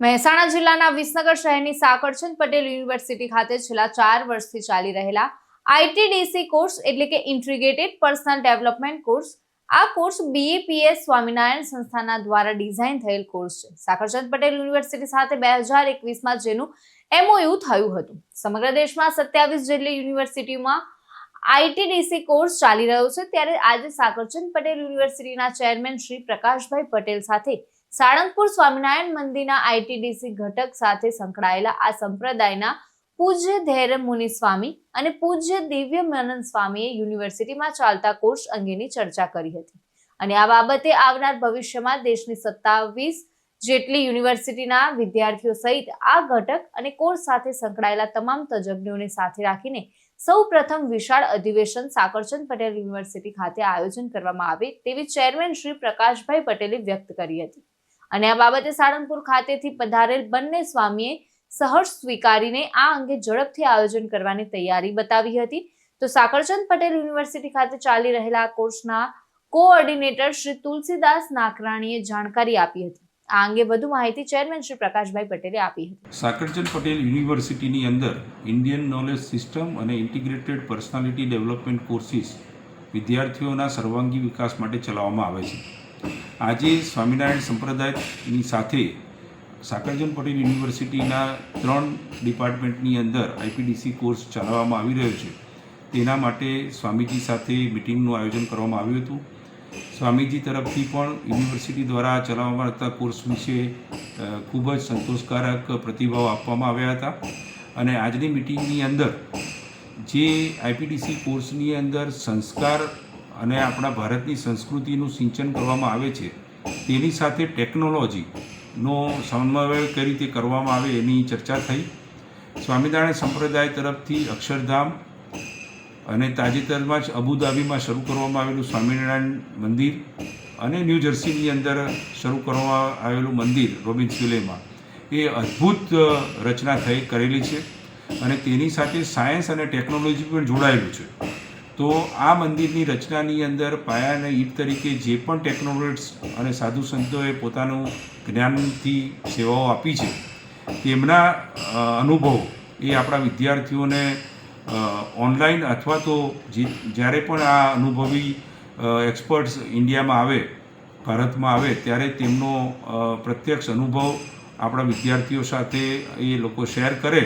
મહેસાણા જિલ્લાના વિસનગર શહેરની સાકરચંદ પટેલ યુનિવર્સિટી ખાતે છેલ્લા 4 વર્ષથી ચાલી રહેલા આઈટીડીસી કોર્સ એટલે કે ઇન્ટિગ્રેટેડ પર્સનલ ડેવલપમેન્ટ કોર્સ આ કોર્સ બીએપીએસ સ્વામિનારાયણ સંસ્થાના દ્વારા ડિઝાઇન થયેલ કોર્સ છે। સાકરચંદ પટેલ યુનિવર્સિટી સાથે 2021માં જેનું એમઓયુ થયું હતું। સમગ્ર દેશમાં 27 જેટલી યુનિવર્સિટીઓમાં આઈટીડીસી કોર્સ ચાલી રહ્યો છે, ત્યારે આજે સાકરચંદ પટેલ યુનિવર્સિટીના ચેરમેન શ્રી પ્રકાશભાઈ પટેલ સાથે સાળંગપુર સ્વામિનારાયણ મંદિરના આઈટીડીસી ઘટક સાથે સંકળાયેલા આ સંપ્રદાયના પૂજ્ય ધૈર્ય મુનિ સ્વામી અને પૂજ્ય દિવ્યમાનંદ સ્વામીએ યુનિવર્સિટીમાં ચાલતા કોર્સ અંગેની ચર્ચા કરી હતી અને આ બાબતે આવનાર ભવિષ્યમાં દેશની 27 જેટલી યુનિવર્સિટીના વિદ્યાર્થીઓ સહિત આ ઘટક અને કોર્સ સાથે સંકળાયેલા તમામ તજજ્ઞોને સાથે રાખીને સૌપ્રથમ વિશાળ અધિવેશન સાકરચંદ પટેલ યુનિવર્સિટી ખાતે આયોજન કરવામાં આવે તેવી ચેરમેન શ્રી પ્રકાશભાઈ પટેલે વ્યક્ત કરી હતી અને આ બાબતે સાળંગપુર ખાતેથી પધારેલ બંને સ્વામીએ સહર્ષ સ્વીકારીને આ અંગે ઝડપથી આયોજન કરવાની તૈયારી બતાવી હતી। તો સાકરચંદ પટેલ યુનિવર્સિટી ખાતે ચાલી રહેલા આ કોર્સના કોઓર્ડિનેટર શ્રી તુલસીદાસ નાકરાણીએ જાણકારી આપી હતી। આ અંગે વધુ માહિતી ચેરમેન શ્રી પ્રકાશભાઈ પટેલે આપી હતી। સાકરચંદ પટેલ યુનિવર્સિટીની અંદર ઇન્ડિયન નોલેજ સિસ્ટમ અને ઇન્ટિગ્રેટેડ પર્સનાલિટી ડેવલપમેન્ટ કોર્સિસ વિદ્યાર્થીઓના સર્વાંગી વિકાસ માટે ચલાવવામાં આવે છે। આજે સ્વામિનારાયણ સંપ્રદાયની સાથે સાકરચંદ પટેલ યુનિવર્સિટીના 3 ડિપાર્ટમેન્ટની અંદર આઈપીડીસી કોર્સ ચલાવવામાં આવી રહ્યો છે। તેના માટે સ્વામીજી સાથે મિટિંગનું આયોજન કરવામાં આવ્યું હતું। સ્વામીજી તરફથી પણ યુનિવર્સિટી દ્વારા ચલાવવામાં આવતા કોર્સ વિશે ખૂબ જ સંતોષકારક પ્રતિભાવ આપવામાં આવ્યા હતા અને આજની મિટિંગની અંદર જે આઈપીડીસી કોર્સની અંદર સંસ્કાર અને આપણા ભારતની સંસ્કૃતિનું સિંચન કરવામાં આવે છે તેની સાથે ટેકનોલોજીનો સમન્વય કઈ રીતે કરવામાં આવે એની ચર્ચા થઈ। સ્વામિનારાયણ સંપ્રદાય તરફથી અક્ષરધામ અને તાજેતરમાં જ અબુધાબીમાં શરૂ કરવામાં આવેલું સ્વામિનારાયણ મંદિર અને ન્યૂ જર્સીની અંદર શરૂ કરવામાં આવેલું મંદિર રોબિન્સવિલેમાં એ અદ્ભુત રચના કરેલી છે અને તેની સાથે સાયન્સ અને ટેકનોલોજી પણ જોડાયેલું છે। તો આ મંદિરની રચનાની અંદર પાયા અને ઈંટ તરીકે જે પણ ટેકનોલોજીસ્ટ અને સાધુ સંતોએ પોતાનું જ્ઞાનથી સેવાઓ આપી છે તેમના અનુભવો એ આપણા વિદ્યાર્થીઓને ઓનલાઈન અથવા તો જ્યારે પણ આ અનુભવી એક્સપર્ટ્સ ઇન્ડિયામાં આવે, ભારતમાં આવે ત્યારે તેમનો પ્રત્યક્ષ અનુભવ આપણા વિદ્યાર્થીઓ સાથે એ લોકો શેર કરે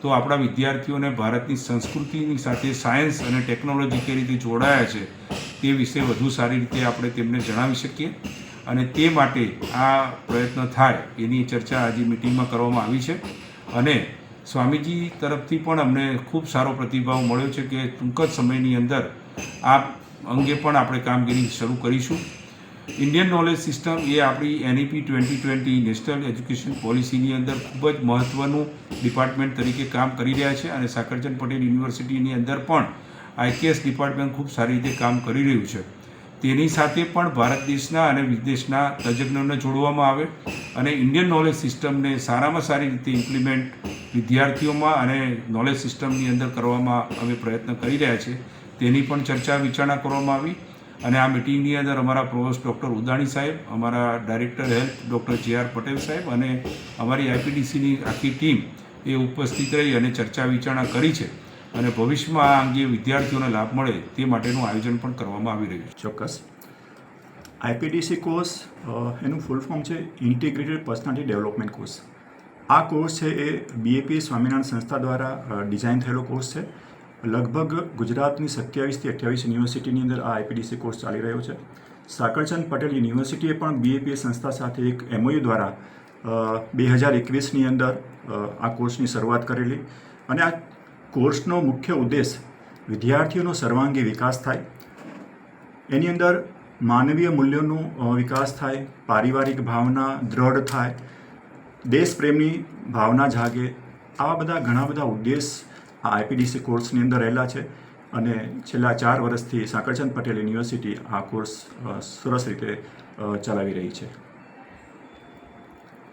તો આપણા વિદ્યાર્થીઓને ભારતની સંસ્કૃતિની સાથે સાયન્સ અને ટેકનોલોજી કઈ રીતે જોડાયા છે તે વિશે વધુ સારી રીતે આપણે તેમને જણાવી શકીએ અને તે માટે આ પ્રયત્ન થાય એની ચર્ચા આજે મિટિંગમાં કરવામાં આવી છે અને સ્વામીજી તરફથી પણ અમને ખૂબ સારો પ્રતિભાવ મળ્યો છે કે ટૂંક જ સમયની અંદર આ અંગે પણ આપણે કામગીરી શરૂ કરીશું। ઇન્ડિયન નોલેજ સિસ્ટમ એ આપણી એનઈપી 2020 નેશનલ એજ્યુકેશન પોલિસીની અંદર ખૂબ જ મહત્ત્વનું ડિપાર્ટમેન્ટ તરીકે કામ કરી રહ્યા છે અને સાકરચંદ પટેલ યુનિવર્સિટીની અંદર પણ આઈકેએસ ડિપાર્ટમેન્ટ ખૂબ સારી રીતે કામ કરી રહ્યું છે। તેની સાથે પણ ભારત દેશના અને વિદેશના તજજ્ઞોને જોડવામાં આવે અને ઇન્ડિયન નોલેજ સિસ્ટમને સારામાં સારી રીતે ઇમ્પ્લિમેન્ટ વિદ્યાર્થીઓમાં અને નોલેજ સિસ્ટમની અંદર કરવામાં અમે પ્રયત્ન કરી રહ્યા છીએ તેની પણ ચર્ચા વિચારણા કરવામાં આવી અને આ મિટિંગની અંદર અમારા પ્રોવોસ્ટ ડૉક્ટર ઉદાણી સાહેબ, અમારા ડાયરેક્ટર હેલ્થ ડૉક્ટર જે.આર. પટેલ સાહેબ અને અમારી આઈપીડીસીની આખી ટીમ એ ઉપસ્થિત રહી અને ચર્ચા વિચારણા કરી છે અને ભવિષ્યમાં આ અંગે વિદ્યાર્થીઓને લાભ મળે તે માટેનું આયોજન પણ કરવામાં આવી રહ્યું છે। ચોક્કસ આઈપીડીસી કોર્સ એનું ફૂલ ફોર્મ છે ઇન્ટિગ્રેટેડ પર્સનાલિટી ડેવલપમેન્ટ કોર્સ। આ કોર્સ છે એ બીએપીએસ સ્વામિનારાયણ સંસ્થા દ્વારા ડિઝાઇન થયેલો કોર્સ છે। લગભગ ગુજરાતની 27 થી 28 યુનિવર્સિટીની અંદર આ આઈપીડીસી કોર્સ ચાલી રહ્યો છે। સાકરચંદ પટેલ યુનિવર્સિટીએ પણ બીએપીએસ સંસ્થા સાથે એક એમઓયુ દ્વારા 2021ની અંદર આ કોર્સની શરૂઆત કરેલી અને આ કોર્સનો મુખ્ય ઉદ્દેશ વિદ્યાર્થીઓનો સર્વાંગી વિકાસ થાય, એની અંદર માનવીય મૂલ્યોનો વિકાસ થાય, પારિવારિક ભાવના દ્રઢ થાય, દેશપ્રેમની ભાવના જાગે, આવા બધા ઘણા બધા ઉદ્દેશ આ આઈપીડીસી કોર્સની અંદર રહેલા છે અને છેલ્લા 4 વર્ષથી સાકરચંદ પટેલ યુનિવર્સિટી આ કોર્સ સરસ રીતે ચલાવી રહી છે।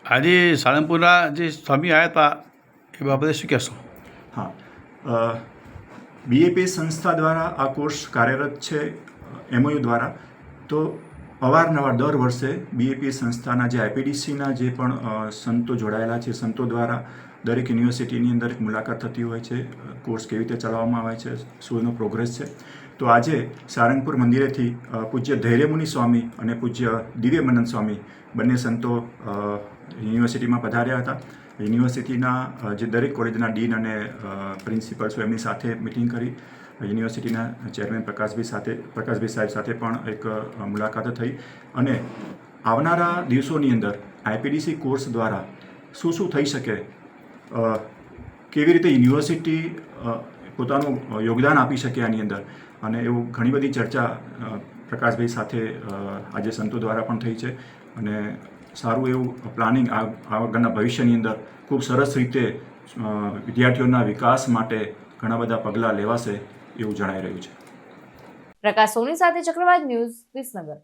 આજે સાળંગપુરના જે સ્વામી આવ્યા હતા એ બાબતે શું કહેશો? હા, બીએપીએસ સંસ્થા દ્વારા આ કોર્સ કાર્યરત છે એમઓયુ દ્વારા। તો અવારનવાર દર વર્ષે બીએપીએસ સંસ્થાના જે આઈપીડીસીના જે પણ સંતો જોડાયેલા છે, સંતો દ્વારા દરેક યુનિવર્સિટીની અંદર એક મુલાકાત થતી હોય છે, કોર્સ કેવી રીતે ચલાવવામાં આવે છે, શું એનો પ્રોગ્રેસ છે. તો આજે સારંગપુર મંદિરેથી પૂજ્ય ધૈર્યમુનિ સ્વામી અને પૂજ્ય દિવ્યમનન સ્વામી બંને સંતો યુનિવર્સિટીમાં પધાર્યા હતા. યુનિવર્સિટીના જે દરેક કોલેજના ડીન અને પ્રિન્સિપલ્સો એમની સાથે મિટિંગ કરી. યુનિવર્સિટીના ચેરમેન પ્રકાશભાઈ સાહેબ સાથે પણ એક મુલાકાત થઈ અને આવનારા દિવસોની અંદર આઈપીડીસી કોર્સ દ્વારા શું શું થઈ શકે, કેવી રીતે યુનિવર્સિટી પોતાનું યોગદાન આપી શકે આની અંદર, અને એવું ઘણી બધી ચર્ચા પ્રકાશભાઈ સાથે આજે સંતો દ્વારા પણ થઈ છે. અને સારું એવું પ્લાનિંગ આગળના ભવિષ્યની અંદર ખૂબ સરસ રીતે વિદ્યાર્થીઓના વિકાસ માટે ઘણા બધા પગલાં લેવાશે એવું જણાઈ રહ્યું છે. પ્રકાશ સોની સાથે ચક્રવાત ન્યૂઝ, વિસનગર.